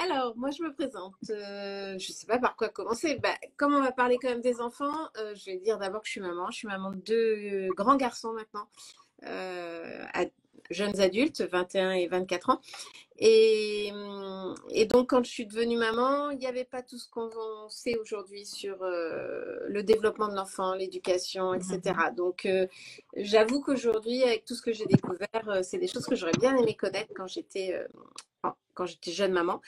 Alors, moi, je me présente. Je ne sais pas par quoi commencer. Bah, comme on va parler quand même des enfants, je vais dire d'abord que je suis maman. Je suis maman de deux grands garçons maintenant, jeunes adultes, 21 et 24 ans. Et donc, quand je suis devenue maman, il n'y avait pas tout ce qu'on sait aujourd'hui sur le développement de l'enfant, l'éducation, Mhm. etc. Donc, j'avoue qu'aujourd'hui, avec tout ce que j'ai découvert, c'est des choses que j'aurais bien aimé connaître quand j'étais jeune maman.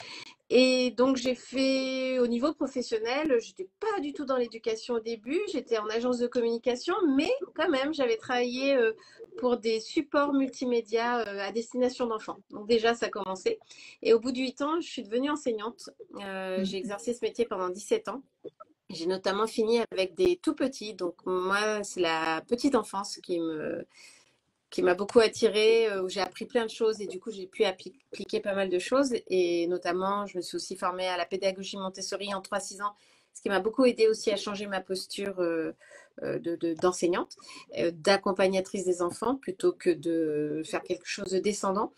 Et donc, j'ai fait au niveau professionnel, j'étais pas du tout dans l'éducation au début, j'étais en agence de communication, mais quand même, j'avais travaillé pour des supports multimédia à destination d'enfants. Donc déjà, ça a commencé. Et au bout de 8 ans, je suis devenue enseignante. J'ai exercé ce métier pendant 17 ans. J'ai notamment fini avec des tout petits. Donc moi, c'est la petite enfance qui m'a beaucoup attirée, où j'ai appris plein de choses et du coup j'ai pu appliquer pas mal de choses et notamment je me suis aussi formée à la pédagogie Montessori en 3-6 ans, ce qui m'a beaucoup aidé aussi à changer ma posture d'enseignante, d'accompagnatrice des enfants plutôt que de faire quelque chose de descendant.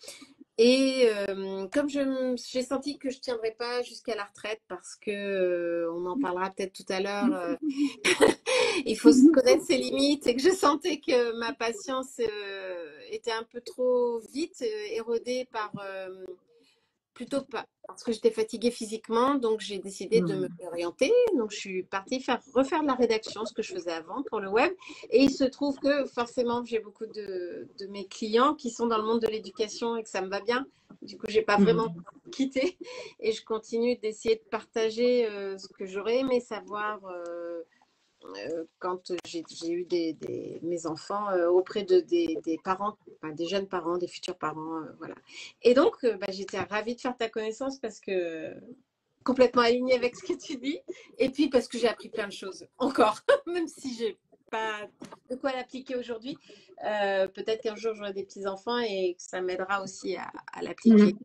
Et comme j'ai senti que je ne tiendrais pas jusqu'à la retraite parce que, on en parlera peut-être tout à l'heure, il faut se connaître ses limites et que je sentais que ma patience était un peu trop vite érodée plutôt pas parce que j'étais fatiguée physiquement, donc j'ai décidé de me Mhm. réorienter. Donc je suis partie refaire de la rédaction, ce que je faisais avant pour le web. Et il se trouve que forcément j'ai beaucoup de mes clients qui sont dans le monde de l'éducation et que ça me va bien. Du coup, j'ai pas vraiment Mhm. quitté et je continue d'essayer de partager ce que j'aurais aimé savoir quand j'ai eu mes enfants auprès de des parents, enfin, des jeunes parents, des futurs parents, voilà. Et donc, bah, j'étais ravie de faire ta connaissance parce que complètement alignée avec ce que tu dis, et puis parce que j'ai appris plein de choses encore, même si j'ai pas de quoi l'appliquer aujourd'hui. Peut-être qu'un jour j'aurai des petits enfants et que ça m'aidera aussi à l'appliquer.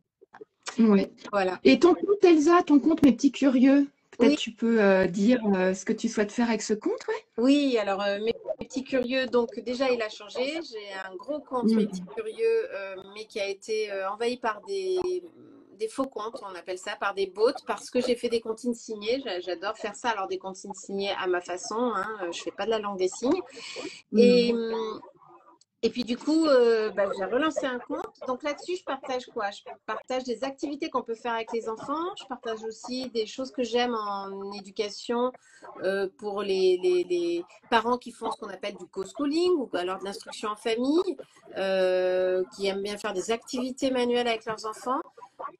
Mhm. Ouais. Voilà. Et ton compte, Elsa, ton compte Mes Petits Curieux, peut-être Oui, tu peux dire ce que tu souhaites faire avec ce compte, ouais? oui, alors mes petits curieux, donc déjà il a changé. J'ai un gros compte mes petits Mhm. curieux, mais qui a été envahi par des faux comptes, on appelle ça, par des bots, parce que j'ai fait des comptines signées. J'adore faire ça, alors des comptines signées à ma façon, hein, je fais pas de la langue des signes. Et, Mhm. et puis du coup, bah, j'ai relancé un compte. Donc là-dessus, je partage quoi? Je partage des activités qu'on peut faire avec les enfants. Je partage aussi des choses que j'aime en éducation pour les parents qui font ce qu'on appelle du co-schooling ou alors de l'instruction en famille, qui aiment bien faire des activités manuelles avec leurs enfants.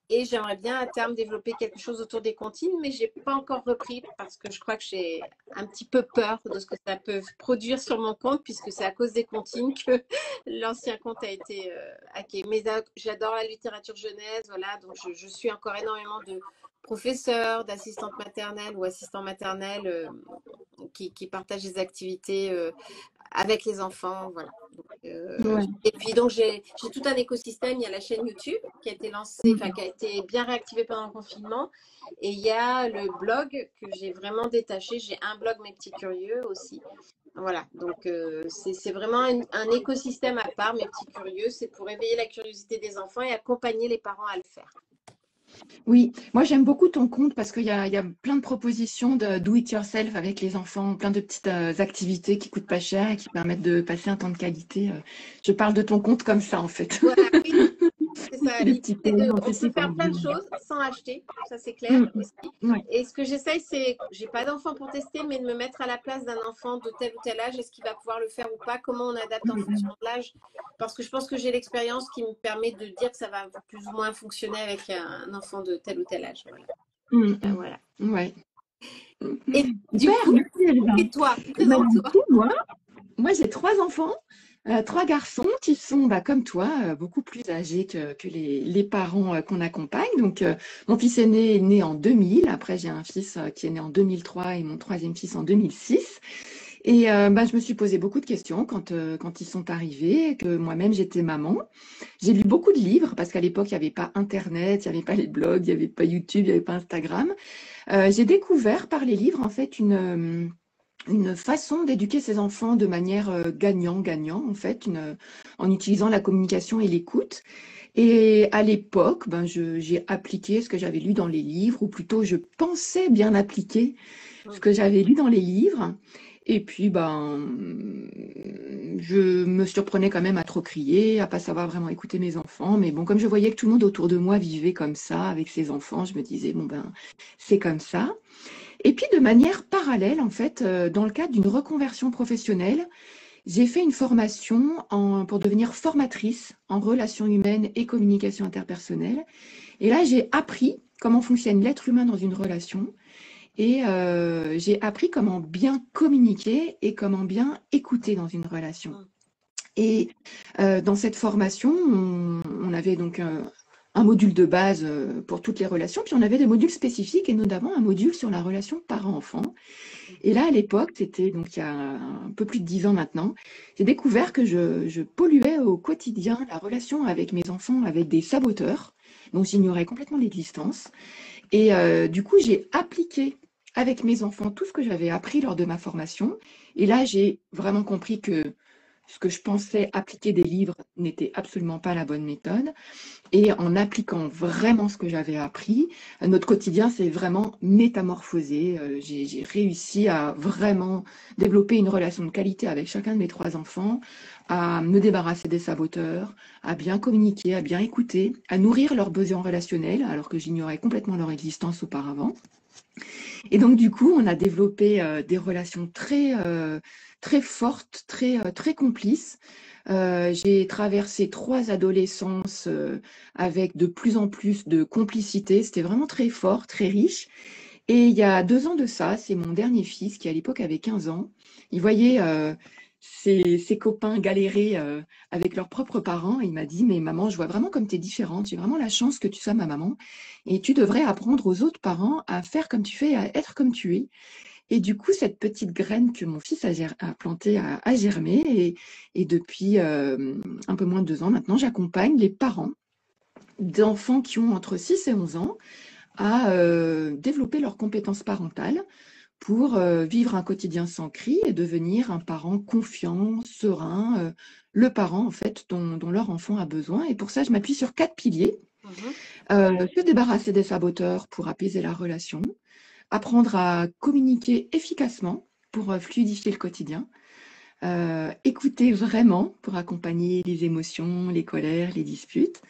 Et j'aimerais bien à terme développer quelque chose autour des comptines, mais j'ai pas encore repris parce que je crois que j'ai un petit peu peur de ce que ça peut produire sur mon compte, puisque c'est à cause des comptines que l'ancien compte a été hacké. Mais j'adore la littérature jeunesse, voilà, donc je suis encore énormément de professeurs, d'assistantes maternelles ou assistants maternels qui partagent des activités avec les enfants, voilà. Ouais. Et puis donc j'ai tout un écosystème. Il y a la chaîne YouTube qui a été lancée, enfin Mhm. qui a été bien réactivée pendant le confinement, et il y a le blog que j'ai vraiment détaché. J'ai un blog Mes Petits Curieux aussi. Voilà, donc c'est vraiment un écosystème à part. Mes Petits Curieux, c'est pour éveiller la curiosité des enfants et accompagner les parents à le faire. Oui, moi j'aime beaucoup ton compte parce qu'il y a plein de propositions de do it yourself avec les enfants, plein de petites activités qui coûtent pas cher et qui permettent de passer un temps de qualité. Je parle de ton compte comme ça en fait. Voilà, oui, c'est ça. Les L'idée, petits c'est points, on c'est peut super faire plein de bien. choses sans acheter, ça c'est clair Mhm. aussi. Ouais. Et ce que j'essaye, c'est, j'ai pas d'enfant pour tester, mais de me mettre à la place d'un enfant de tel ou tel âge, est-ce qu'il va pouvoir le faire ou pas, comment on adapte en fonction Mhm. de l'âge, parce que je pense que j'ai l'expérience qui me permet de dire que ça va plus ou moins fonctionner avec un enfant de tel ou tel âge. Voilà. Mhm. Voilà. Ouais. Et du Super, coup, merci Elsa. et toi, Et ben, du présente-toi. coup, moi j'ai trois enfants, trois garçons qui sont comme toi, beaucoup plus âgés que les parents qu'on accompagne. Donc mon fils aîné est né en 2000, après j'ai un fils qui est né en 2003 et mon troisième fils en 2006. Et je me suis posé beaucoup de questions quand ils sont arrivés, que moi-même j'étais maman. J'ai lu beaucoup de livres parce qu'à l'époque il n'y avait pas Internet, il n'y avait pas les blogs, il n'y avait pas YouTube, il n'y avait pas Instagram. J'ai découvert par les livres en fait une façon d'éduquer ses enfants de manière gagnant-gagnant, en fait, en utilisant la communication et l'écoute. Et à l'époque, ben, j'ai appliqué ce que j'avais lu dans les livres, ou plutôt je pensais bien appliquer ce Mm. que j'avais lu dans les livres. Et puis, ben, je me surprenais quand même à trop crier, à pas savoir vraiment écouter mes enfants. Mais bon, comme je voyais que tout le monde autour de moi vivait comme ça, avec ses enfants, je me disais, bon, ben, c'est comme ça. Et puis, de manière parallèle, en fait, dans le cadre d'une reconversion professionnelle, j'ai fait une formation pour devenir formatrice en relations humaines et communication interpersonnelle. Et là, j'ai appris comment fonctionne l'être humain dans une relation. Et j'ai appris comment bien communiquer et comment bien écouter dans une relation. Mm. Et dans cette formation, on avait donc un module de base pour toutes les relations, puis on avait des modules spécifiques et notamment un module sur la relation parent-enfant. Et là, à l'époque, c'était donc il y a un peu plus de 10 ans maintenant, j'ai découvert que je polluais au quotidien la relation avec mes enfants avec des saboteurs, dont j'ignorais complètement l'existence. Et du coup, j'ai appliqué avec mes enfants tout ce que j'avais appris lors de ma formation. Et là, j'ai vraiment compris que ce que je pensais appliquer des livres n'était absolument pas la bonne méthode. Et en appliquant vraiment ce que j'avais appris, notre quotidien s'est vraiment métamorphosé. J'ai réussi à vraiment développer une relation de qualité avec chacun de mes 3 enfants, à me débarrasser des saboteurs, à bien communiquer, à bien écouter, à nourrir leurs besoins relationnels, alors que j'ignorais complètement leur existence auparavant. Et donc, du coup, on a développé des relations très fortes, très complices. J'ai traversé 3 adolescences avec de plus en plus de complicité. C'était vraiment très fort, très riche. Et il y a 2 ans de ça, c'est mon dernier fils qui à l'époque avait 15 ans. Il voyait ses copains galérer avec leurs propres parents. Et il m'a dit, mais maman, je vois vraiment comme tu es différente. J'ai vraiment la chance que tu sois ma maman. Et tu devrais apprendre aux autres parents à faire comme tu fais, à être comme tu es. Et du coup, cette petite graine que mon fils a plantée a germé. Et depuis un peu moins de 2 ans maintenant, j'accompagne les parents d'enfants qui ont entre 6 et 11 ans à développer leurs compétences parentales pour vivre un quotidien sans cri et devenir un parent confiant, serein, le parent en fait dont leur enfant a besoin. Et pour ça, je m'appuie sur 4 piliers. Mhm. Se débarrasser des saboteurs pour apaiser la relation, apprendre à communiquer efficacement pour fluidifier le quotidien, écouter vraiment pour accompagner les émotions, les colères, les disputes,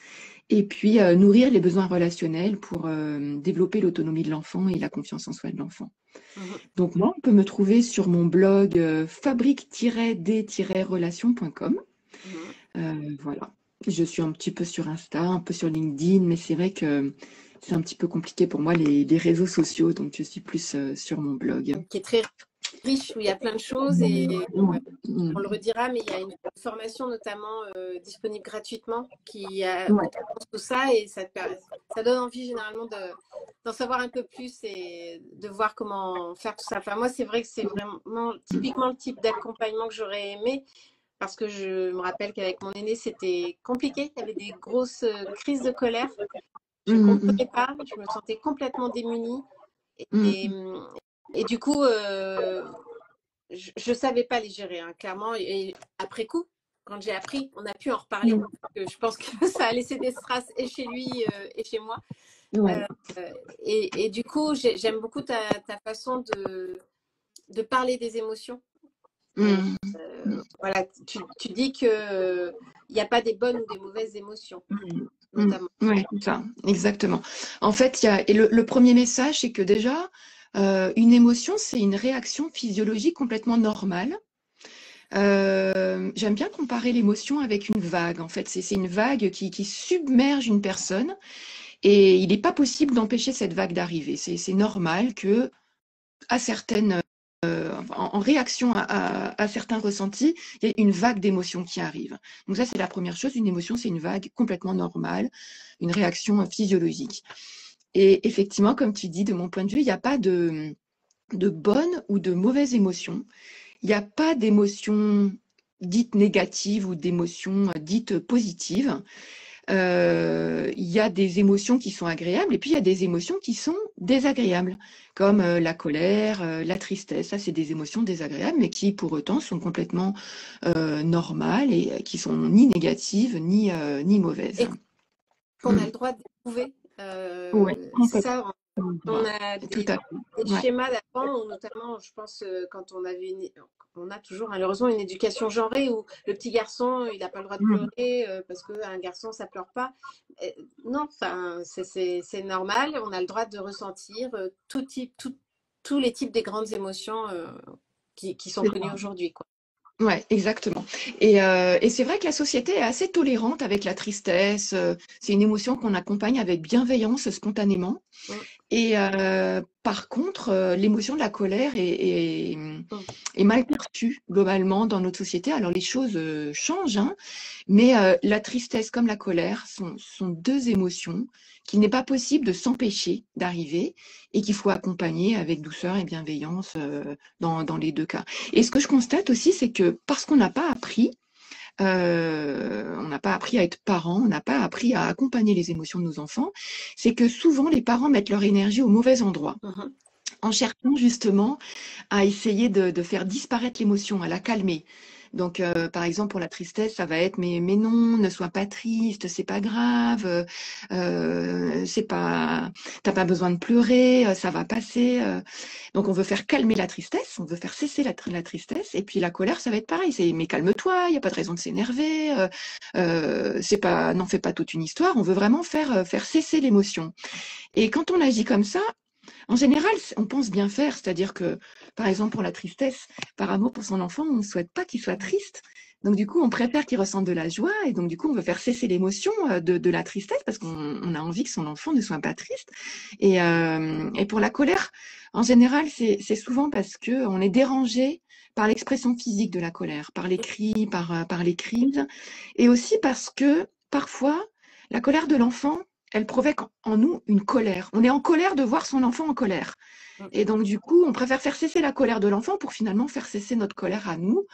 et puis nourrir les besoins relationnels pour développer l'autonomie de l'enfant et la confiance en soi de l'enfant. Mhm. Donc moi, on peut me trouver sur mon blog fabrique-d-relation.com. Mhm. Voilà. Je suis un petit peu sur Insta, un peu sur LinkedIn, mais c'est vrai que c'est un petit peu compliqué pour moi les réseaux sociaux, donc je suis plus sur mon blog. Qui est très riche, où il y a plein de choses et on le redira, mais il y a une formation notamment disponible gratuitement Ouais. où tu apprends tout ça et ça donne envie généralement d'en savoir un peu plus et de voir comment faire tout ça. Enfin, moi, c'est vrai que c'est vraiment typiquement le type d'accompagnement que j'aurais aimé parce que je me rappelle qu'avec mon aîné, c'était compliqué. Il y avait des grosses crises de colère. Je ne comprenais pas, je me sentais complètement démunie. Et, et du coup, je ne savais pas les gérer, hein, clairement. Et après coup, quand j'ai appris, on a pu en reparler. Je pense que ça a laissé des traces et chez lui et chez moi. Ouais. Euh, et du coup, j'aime beaucoup ta façon de parler des émotions. Voilà, tu dis qu'il n'y a pas des bonnes ou des mauvaises émotions, notamment. Oui, c'est ça, exactement. En fait, et le premier message, c'est que déjà, une émotion, c'est une réaction physiologique complètement normale. J'aime bien comparer l'émotion avec une vague. En fait, c'est une vague qui submerge une personne et il n'est pas possible d'empêcher cette vague d'arriver. C'est normal que à certaines en réaction à certains ressentis, il y a une vague d'émotions qui arrive. Donc ça, c'est la première chose. Une émotion, c'est une vague complètement normale, une réaction physiologique. Et effectivement, comme tu dis, de mon point de vue, il n'y a pas de bonnes ou de mauvaises émotions. Il n'y a pas d'émotions dites négatives ou d'émotions dites positives. Il y a des émotions qui sont agréables et puis il y a des émotions qui sont désagréables, comme la colère, la tristesse. Ça, c'est des émotions désagréables, mais qui pour autant sont complètement normales et qui sont ni négatives ni mauvaises. qu'on a le droit d'éprouver. Ouais, Ça, complètement. on a Tout à fait. des Ouais. schémas d'avant, notamment, je pense, quand on avait on a toujours malheureusement une éducation genrée où le petit garçon, il n'a pas le droit de Mhm. pleurer parce qu'un garçon, ça pleure pas. Non, enfin, c'est normal. On a le droit de ressentir tous les types des grandes émotions qui sont C'est connues ça. aujourd'hui, quoi. Ouais, exactement. Et c'est vrai que la société est assez tolérante avec la tristesse. C'est une émotion qu'on accompagne avec bienveillance, spontanément. Mm, Et par contre, l'émotion de la colère mm, est mal perçue globalement dans notre société. Alors les choses changent, hein, mais la tristesse comme la colère sont deux émotions qu'il n'est pas possible de s'empêcher d'arriver et qu'il faut accompagner avec douceur et bienveillance dans les deux cas. Et ce que je constate aussi, c'est que parce qu'on n'a pas appris, on n'a pas appris à être parent, on n'a pas appris à accompagner les émotions de nos enfants, c'est que souvent les parents mettent leur énergie au mauvais endroit, mhm. en cherchant justement à essayer de faire disparaître l'émotion, à la calmer. Donc, par exemple, pour la tristesse, ça va être mais non, ne sois pas triste, c'est pas grave, c'est pas, t'as pas besoin de pleurer, ça va passer. Donc, on veut faire calmer la tristesse, on veut faire cesser la tristesse, et puis la colère, ça va être pareil. C'est mais calme-toi, il y a pas de raison de s'énerver, c'est pas, n'en fais pas toute une histoire. On veut vraiment faire cesser l'émotion. Et quand on agit comme ça, en général, on pense bien faire, c'est-à-dire que, par exemple, pour la tristesse, par amour pour son enfant, on ne souhaite pas qu'il soit triste. Donc, du coup, on préfère qu'il ressente de la joie et donc, du coup, on veut faire cesser l'émotion de la tristesse parce qu'on a envie que son enfant ne soit pas triste. Et pour la colère, en général, c'est souvent parce qu'on est dérangé par l'expression physique de la colère, par les cris, par les crises, et aussi parce que parfois, la colère de l'enfant, elle provoque en nous une colère. On est en colère de voir son enfant en colère. Et donc, du coup, on préfère faire cesser la colère de l'enfant pour finalement faire cesser notre colère à nous.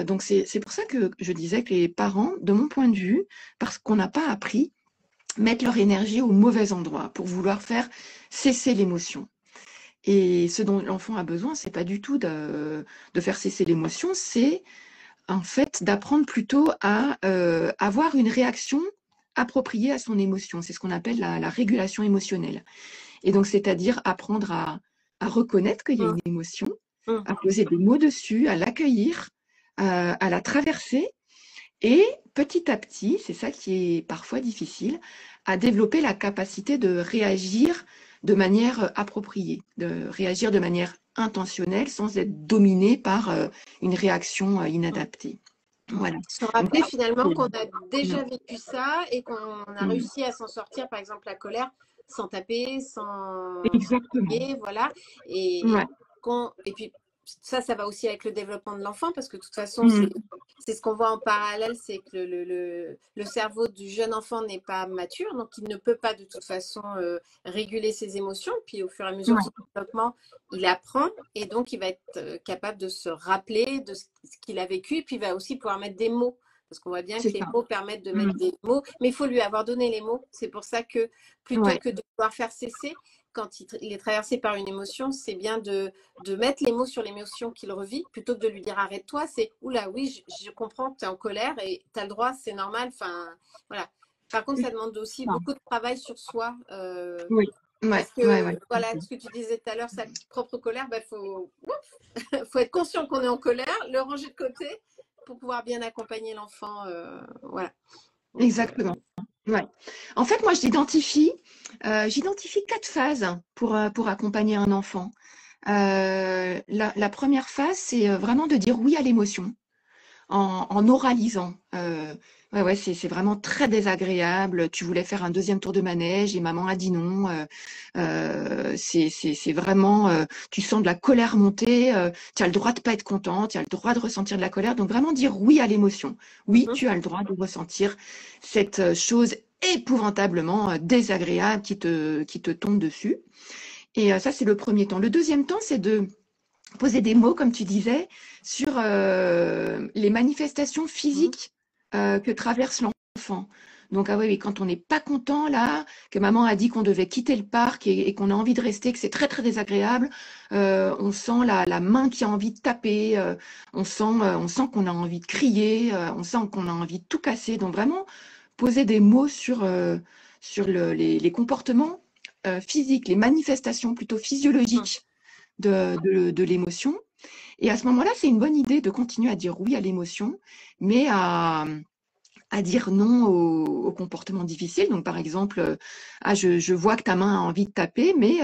Donc, c'est pour ça que je disais que les parents, de mon point de vue, parce qu'on n'a pas appris, mettent leur énergie au mauvais endroit pour vouloir faire cesser l'émotion. Et ce dont l'enfant a besoin, c'est pas du tout de faire cesser l'émotion, c'est en fait d'apprendre plutôt à avoir une réaction appropriée à son émotion. C'est ce qu'on appelle la régulation émotionnelle. Et donc, c'est-à-dire apprendre à reconnaître qu'il y a Mm, une émotion, mm. à poser des mots dessus, à l'accueillir, à la traverser et petit à petit, c'est ça qui est parfois difficile, à développer la capacité de réagir de manière appropriée, de réagir de manière intentionnelle sans être dominé par une réaction inadaptée. Voilà. Se Donc, rappeler finalement qu'on a mm, déjà vécu ça et qu'on a mm, réussi à s'en sortir, par exemple la colère, sans taper, sans exactement. crier, voilà. Ouais. Et puis ça va aussi avec le développement de l'enfant parce que de toute façon, Mm, c'est ce qu'on voit en parallèle, c'est que le cerveau du jeune enfant n'est pas mature, donc il ne peut pas de toute façon réguler ses émotions. Puis au fur et à mesure de ouais. son développement, il apprend et donc il va être capable de se rappeler de ce qu'il a vécu et puis il va aussi pouvoir mettre des mots. Parce qu'on voit bien C'est que les ça. mots permettent de Mm, mettre des mots, mais il faut lui avoir donné les mots. C'est pour ça que plutôt ouais. que de pouvoir faire cesser, quand il est traversé par une émotion, c'est bien de mettre les mots sur l'émotion qu'il revit, plutôt que de lui dire arrête-toi, c'est oula, oui, je comprends que tu es en colère et tu as le droit, c'est normal. Enfin, voilà. Par contre, ça demande aussi Ça. beaucoup de travail sur soi. Oui. Ouais. Parce Ouais. Ouais. que, voilà, ce que tu disais tout à l'heure, sa propre colère, il faut être conscient qu'on est en colère, le ranger de côté pour pouvoir bien accompagner l'enfant. Voilà. Donc, Exactement. Ouais. En fait, moi, j'identifie 4 phases pour accompagner un enfant. La première phase, c'est vraiment de dire oui à l'émotion en oralisant. Ouais, c'est vraiment très désagréable. Tu voulais faire un deuxième tour de manège et maman a dit non. C'est vraiment, tu sens de la colère monter. Tu as le droit de pas être content. Tu as le droit de ressentir de la colère. Donc vraiment dire oui à l'émotion. Oui, mhm, tu as le droit de ressentir cette chose épouvantablement désagréable qui te tombe dessus. Et ça, c'est le premier temps. Le deuxième temps, c'est de poser des mots, comme tu disais, sur les manifestations mhm, physiques que traverse l'enfant. Donc, ah oui, oui, quand on n'est pas content, là, que maman a dit qu'on devait quitter le parc et qu'on a envie de rester, que c'est très, très désagréable, on sent la main qui a envie de taper, on sent qu'on a envie de crier, on sent qu'on a envie de tout casser. Donc, vraiment, poser des mots sur les comportements physiques, les manifestations plutôt physiologiques de l'émotion. Et à ce moment-là, c'est une bonne idée de continuer à dire oui à l'émotion, mais à dire non aux comportements difficiles. Donc, par exemple, je vois que ta main a envie de taper, mais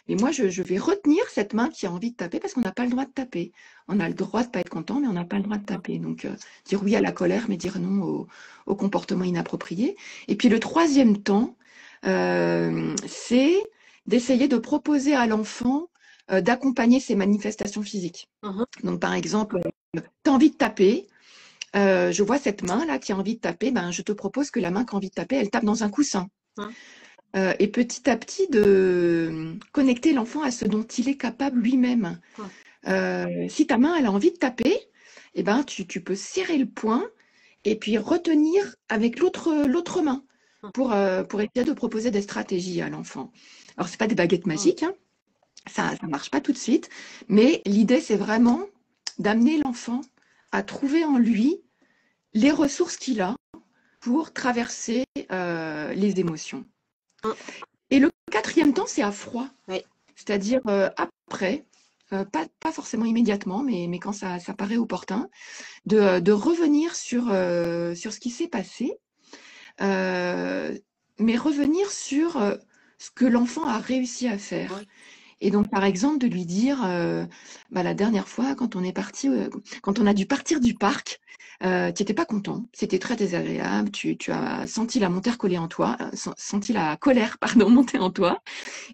moi, je vais retenir cette main qui a envie de taper parce qu'on n'a pas le droit de taper. On a le droit de ne pas être content, mais on n'a pas le droit de taper. Donc, dire oui à la colère, mais dire non aux comportements inappropriés. Et puis, le troisième temps, c'est d'essayer de proposer à l'enfant d'accompagner ses manifestations physiques. Donc, par exemple, tu as envie de taper, je vois cette main là qui a envie de taper, ben, je te propose que la main qui a envie de taper, elle tape dans un coussin. Et petit à petit, de connecter l'enfant à ce dont il est capable lui-même. Si ta main, elle a envie de taper, eh ben, tu peux serrer le poing et puis retenir avec l'autre main pour essayer de proposer des stratégies à l'enfant. Alors, ce n'est pas des baguettes magiques, hein. Ça ne marche pas tout de suite, mais l'idée, c'est vraiment d'amener l'enfant à trouver en lui les ressources qu'il a pour traverser les émotions. Et le quatrième temps, c'est à froid. C'est-à-dire après, pas forcément immédiatement, mais quand ça paraît opportun, de revenir sur ce qui s'est passé, mais revenir sur ce que l'enfant a réussi à faire. Et donc, par exemple, de lui dire, la dernière fois, quand on a dû partir du parc, tu n'étais pas content, c'était très désagréable, tu as senti la colère monter en toi,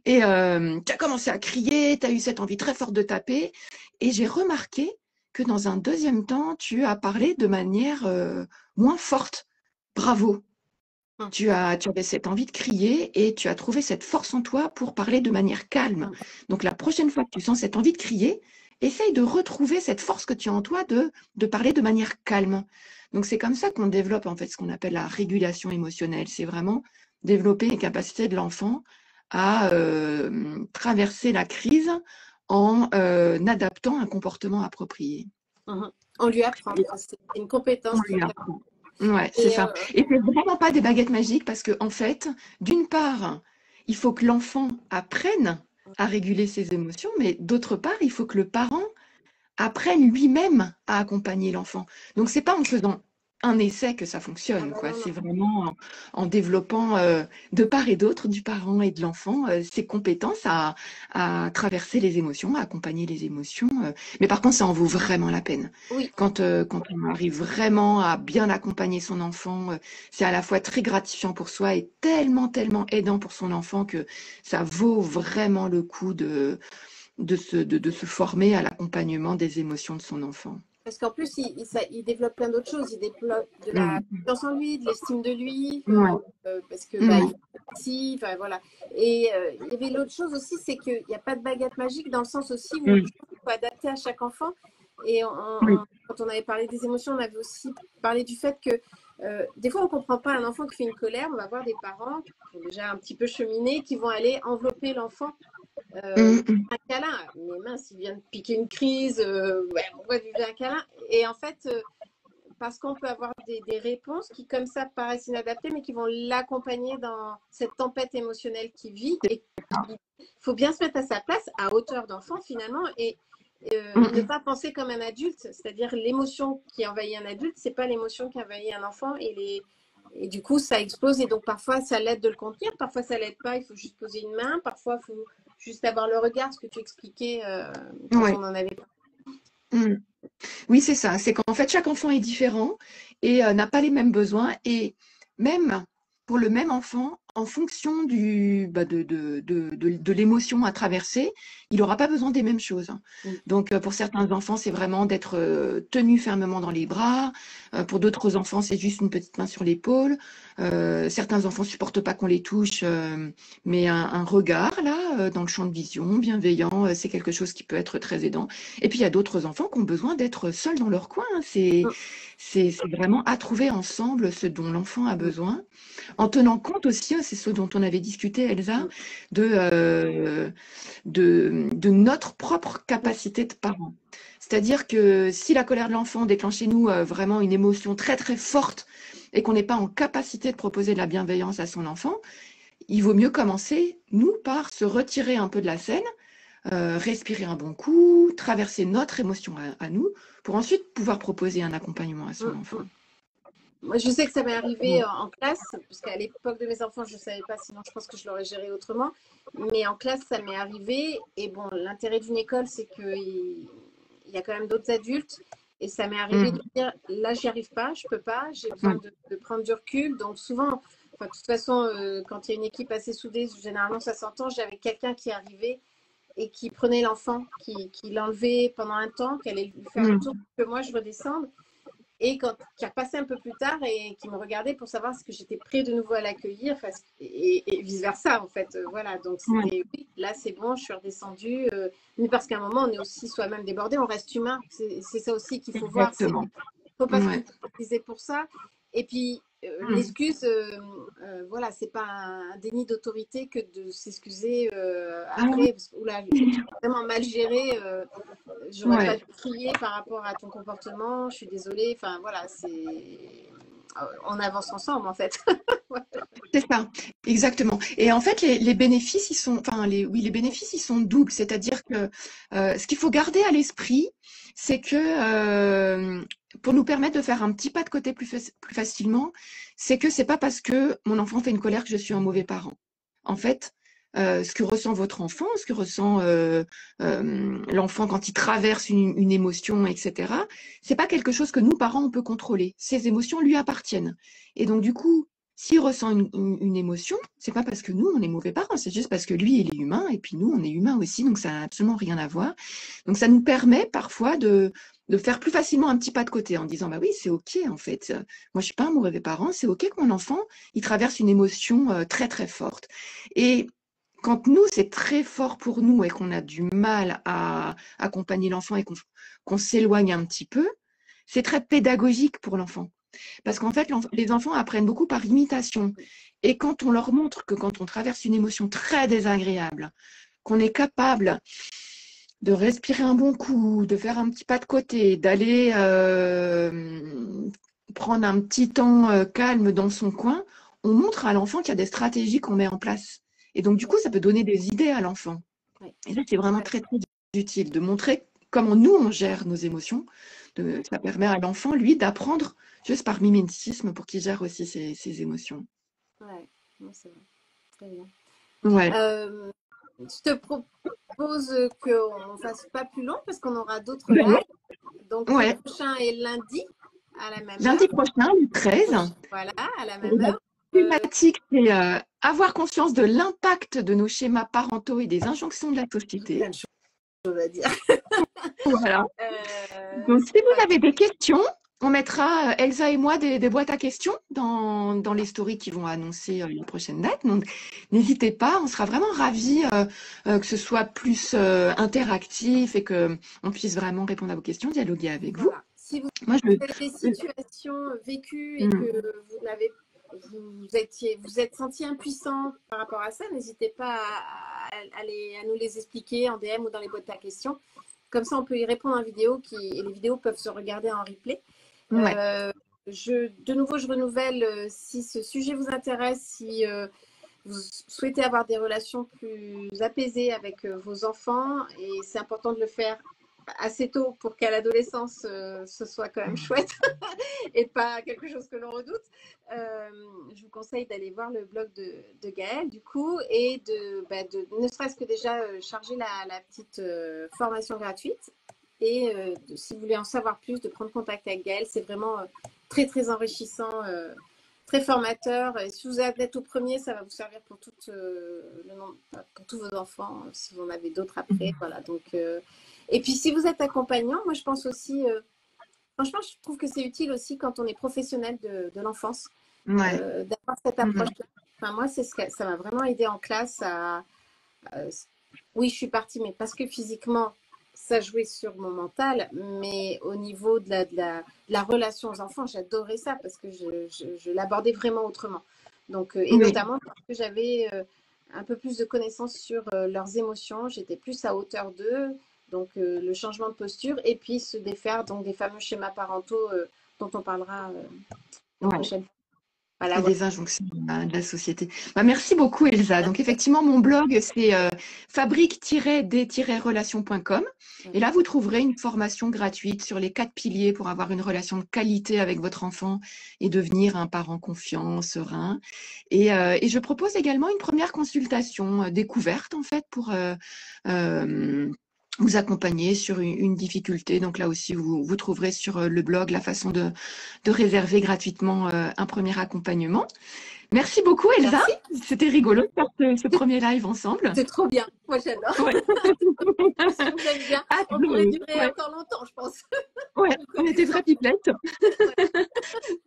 et tu as commencé à crier, tu as eu cette envie très forte de taper, et j'ai remarqué que dans un deuxième temps, tu as parlé de manière moins forte. Bravo! Tu avais cette envie de crier et tu as trouvé cette force en toi pour parler de manière calme. Donc, la prochaine fois que tu sens cette envie de crier, essaye de retrouver cette force que tu as en toi de parler de manière calme. Donc, c'est comme ça qu'on développe en fait ce qu'on appelle la régulation émotionnelle. C'est vraiment développer les capacités de l'enfant à traverser la crise en adaptant un comportement approprié. On lui apprend. C'est une compétence. On lui apprend. Ouais, c'est ça. Et c'est vraiment pas des baguettes magiques parce que, en fait, d'une part, il faut que l'enfant apprenne à réguler ses émotions, mais d'autre part, il faut que le parent apprenne lui-même à accompagner l'enfant. Donc, c'est pas en faisant un essai que ça fonctionne, quoi. C'est vraiment en développant de part et d'autre, du parent et de l'enfant, ses compétences à traverser les émotions, à accompagner les émotions. Mais par contre, ça en vaut vraiment la peine. Quand on arrive vraiment à bien accompagner son enfant, c'est à la fois très gratifiant pour soi et tellement, tellement aidant pour son enfant que ça vaut vraiment le coup de se former à l'accompagnement des émotions de son enfant. Parce qu'en plus, il développe plein d'autres choses. Il développe de la confiance en lui, de l'estime de lui, parce que enfin, voilà. Et il y avait l'autre chose aussi, c'est qu'il n'y a pas de baguette magique dans le sens aussi où il faut adapter à chaque enfant. Et quand on avait parlé des émotions, on avait aussi parlé du fait que des fois, on ne comprend pas un enfant qui fait une colère. On va voir des parents qui ont déjà un petit peu cheminé, qui vont aller envelopper l'enfant. Un câlin, mais mince, il vient de piquer une crise, pourquoi lui fait un câlin? Et en fait, parce qu'on peut avoir des réponses qui, comme ça, paraissent inadaptées, mais qui vont l'accompagner dans cette tempête émotionnelle qu'il vit. Et il faut bien se mettre à sa place, à hauteur d'enfant, finalement, et ne pas penser comme un adulte. C'est-à-dire, l'émotion qui envahit un adulte, c'est pas l'émotion qui envahit un enfant, et du coup, ça explose. Et donc, parfois, ça l'aide de le contenir. Parfois, ça l'aide pas. Il faut juste poser une main. Parfois, il faut juste avoir le regard, ce que tu expliquais quand on en avait parlé. Oui, c'est ça. C'est qu'en fait, chaque enfant est différent et n'a pas les mêmes besoins. Et même pour le même enfant, en fonction de l'émotion à traverser, il n'aura pas besoin des mêmes choses. Donc, pour certains enfants, c'est vraiment d'être tenu fermement dans les bras. Pour d'autres enfants, c'est juste une petite main sur l'épaule. Certains enfants ne supportent pas qu'on les touche, mais un regard, là, dans le champ de vision, bienveillant, c'est quelque chose qui peut être très aidant. Et puis, il y a d'autres enfants qui ont besoin d'être seuls dans leur coin. C'est vraiment à trouver ensemble ce dont l'enfant a besoin, en tenant compte aussi, c'est ce dont on avait discuté, Elsa, de notre propre capacité de parent. C'est-à-dire que si la colère de l'enfant déclenche chez nous vraiment une émotion très très forte, et qu'on n'est pas en capacité de proposer de la bienveillance à son enfant, il vaut mieux commencer, nous, par se retirer un peu de la scène, respirer un bon coup, traverser notre émotion à nous, pour ensuite pouvoir proposer un accompagnement à son enfant. Moi, je sais que ça m'est arrivé Ouais. en classe, parce qu'à l'époque de mes enfants, je ne savais pas, sinon je pense que je l'aurais géré autrement. Mais en classe, ça m'est arrivé. Et bon, l'intérêt d'une école, c'est qu'il y a quand même d'autres adultes. Et ça m'est arrivé de Mm. dire, là, j'y arrive pas, je peux pas, j'ai besoin Ouais. de prendre du recul. Donc souvent, enfin, de toute façon, quand il y a une équipe assez soudée, généralement ça s'entend, j'avais quelqu'un qui arrivait et qui prenait l'enfant, qui l'enlevait pendant un temps, qui allait lui faire le Mm. tour, que moi je redescende et qui repassait un peu plus tard et qui me regardait pour savoir si j'étais prêt de nouveau à l'accueillir et vice versa en fait. Voilà, donc Ouais. c'était oui, là c'est bon, je suis redescendue. Mais parce qu'à un moment on est aussi soi-même débordé, on reste humain. C'est ça aussi qu'il faut voir. Il Exactement. ne faut pas se Ouais. culpabiliser pour ça. Et puis Mm. l'excuse, voilà, c'est pas un déni d'autorité que de s'excuser Ah après. Parce que, oula, j'ai oui. vraiment mal géré. J'aurais pas Ouais. dû crier par rapport à ton comportement, je suis désolée. Enfin voilà, on avance ensemble en fait. C'est ça, exactement. Et en fait, les bénéfices, oui, les bénéfices, ils sont doubles. C'est-à-dire que ce qu'il faut garder à l'esprit, c'est que pour nous permettre de faire un petit pas de côté plus facilement, c'est que c'est pas parce que mon enfant fait une colère que je suis un mauvais parent. En fait, ce que ressent votre enfant, ce que ressent l'enfant quand il traverse une émotion, etc., c'est pas quelque chose que nous, parents, on peut contrôler. Ces émotions lui appartiennent. Et donc, du coup, s'il ressent une émotion, c'est pas parce que nous, on est mauvais parents, c'est juste parce que lui, il est humain et puis nous, on est humains aussi, donc ça n'a absolument rien à voir. Donc ça nous permet parfois de faire plus facilement un petit pas de côté en disant, bah oui, c'est OK en fait. Moi, je suis pas un mauvais parent, c'est OK que mon enfant, il traverse une émotion très très forte. Et quand nous, c'est très fort pour nous et qu'on a du mal à accompagner l'enfant et qu'on s'éloigne un petit peu, c'est très pédagogique pour l'enfant. Parce qu'en fait, les enfants apprennent beaucoup par imitation. Et quand on leur montre que quand on traverse une émotion très désagréable, qu'on est capable de respirer un bon coup, de faire un petit pas de côté, d'aller prendre un petit temps calme dans son coin, on montre à l'enfant qu'il y a des stratégies qu'on met en place. Et donc, du coup, ça peut donner des idées à l'enfant. Ouais. Et ça, c'est vraiment très, très utile de montrer comment nous, on gère nos émotions. Ça permet à l'enfant, lui, d'apprendre juste par mimétisme pour qu'il gère aussi ses émotions. Ouais, non, c'est vrai. Très bien. Ouais, Je te propose qu'on ne fasse pas plus long parce qu'on aura d'autres ben lives. ouais, Donc le ouais. prochain est lundi à la même Lundi heure. prochain, le 13, Voilà, à la et même la heure. thématique, c'est avoir conscience de l'impact de nos schémas parentaux et des injonctions de la société. Plein de choses à dire. Voilà. Donc, si vous Voilà. avez des questions, on mettra, Elsa et moi, des boîtes à questions dans les stories qui vont annoncer les prochaines dates. Donc, n'hésitez pas, on sera vraiment ravis que ce soit plus interactif et qu'on puisse vraiment répondre à vos questions, dialoguer avec vous. Voilà. Si vous Moi, avez des situations vécues et Hmm. que vous êtes senti impuissant par rapport à ça, n'hésitez pas à nous les expliquer en DM ou dans les boîtes à questions. Comme ça, on peut y répondre en vidéo et les vidéos peuvent se regarder en replay. Ouais. Euh, de nouveau, je renouvelle, si ce sujet vous intéresse, si vous souhaitez avoir des relations plus apaisées avec vos enfants, et c'est important de le faire assez tôt pour qu'à l'adolescence, ce soit quand même chouette et pas quelque chose que l'on redoute. Je vous conseille d'aller voir le blog de Gaëlle, du coup, et ne serait-ce que déjà charger la petite formation gratuite. Et si vous voulez en savoir plus, de prendre contact avec Gaëlle, c'est vraiment très, très enrichissant, très formateur. Et si vous êtes au premier, ça va vous servir pour, pour tous vos enfants, si vous en avez d'autres après. Voilà, donc, et puis, si vous êtes accompagnant, moi, je pense aussi, franchement, je trouve que c'est utile aussi quand on est professionnel de l'enfance, Ouais. d'avoir cette Mhm. approche-là. Enfin, moi, ça m'a vraiment aidé en classe à, oui, je suis partie, mais parce que physiquement, ça jouait sur mon mental, mais au niveau de la relation aux enfants, j'adorais ça parce que je l'abordais vraiment autrement. Donc, et Oui. notamment parce que j'avais un peu plus de connaissances sur leurs émotions, j'étais plus à hauteur d'eux, donc le changement de posture, et puis se défaire donc des fameux schémas parentaux dont on parlera la Ouais. prochaine fois. Voilà, et voilà. des injonctions de la société. Bah, merci beaucoup, Elsa. Donc, effectivement, mon blog, c'est fabrique-d-relation.com. Et là, vous trouverez une formation gratuite sur les 4 piliers pour avoir une relation de qualité avec votre enfant et devenir un parent confiant, serein. Et je propose également une première consultation découverte, en fait, pour euh, vous accompagner sur une difficulté. Donc là aussi, vous trouverez sur le blog la façon de réserver gratuitement un premier accompagnement. Merci beaucoup, Elsa. Merci. C'était rigolo de faire ce premier live ensemble. C'est trop bien. Moi, j'adore. Ouais. J'aime bien. Hâte On pourrait durer ouais, encore longtemps, je pense. ouais, on était vraies pipelettes. Ouais.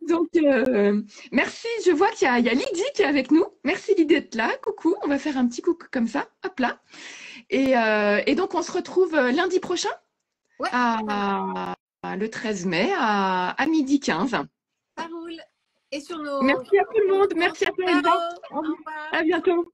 Donc, merci. Je vois qu'il y a Lydie qui est avec nous. Merci Lydie d'être là. Coucou. On va faire un petit coucou comme ça. Hop là. Et donc, on se retrouve lundi prochain, Ouais, le 13 mai, à 12h15. ça roule. Et sur nos Merci à tout le monde. comptes. Merci à toi, Elsa. Ciao. Au revoir. À bientôt.